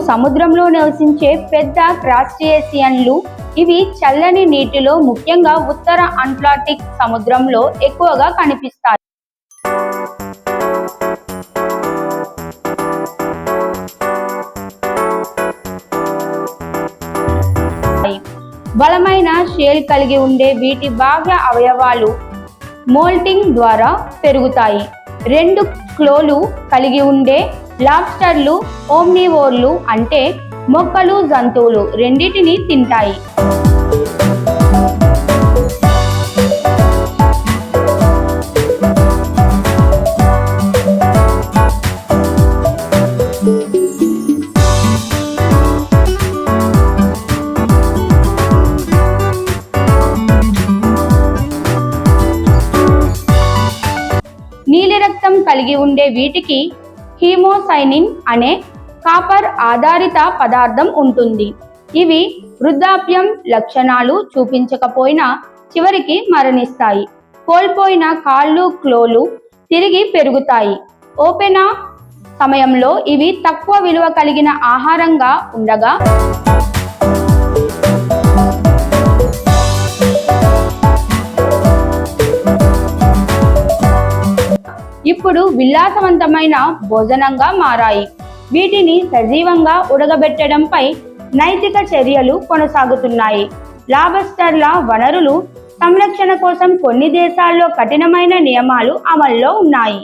సముద్రంలో నివసించే పెద్ద క్రస్టేసియన్లు. ఇవి చల్లని నీటిలో, ముఖ్యంగా ఉత్తర అట్లాంటిక్ సముద్రంలో ఎక్కువగా కనిపిస్తాయి. బలమైన షెల్ కలిగి ఉండే వీటి బాహ్య అవయవాలు మోల్టింగ్ ద్వారా పెరుగుతాయి. 2 క్లోలు కలిగి ఉండే లాబ్స్టర్లు ఓమ్నివోర్లు, అంటే మొక్కలు, జంతువులు రెండింటినీ తింటాయి. నీలి రక్తం కలిగి ఉండే వీటికి హీమోసైనిన్ అనే కాపర్ ఆధారిత పదార్థం ఉంటుంది. ఇవి వృద్ధాప్యం లక్షణాలు చూపించకపోయినా చివరికి మరణిస్తాయి. కోల్పోయిన కాళ్ళు, క్లోలు తిరిగి పెరుగుతాయి. ఓపెనా సమయంలో ఇవి తక్కువ విలువ కలిగిన ఆహారంగా ఉండగా, ఇప్పుడు విలాసవంతమైన భోజనంగా మారాయి. వీటిని సజీవంగా ఉడకబెట్టడంపై నైతిక చర్యలు కొనసాగుతున్నాయి. లాబ్స్టర్ల వనరుల సంరక్షణ కోసం కొన్ని దేశాల్లో కఠినమైన నియమాలు అమల్లో ఉన్నాయి.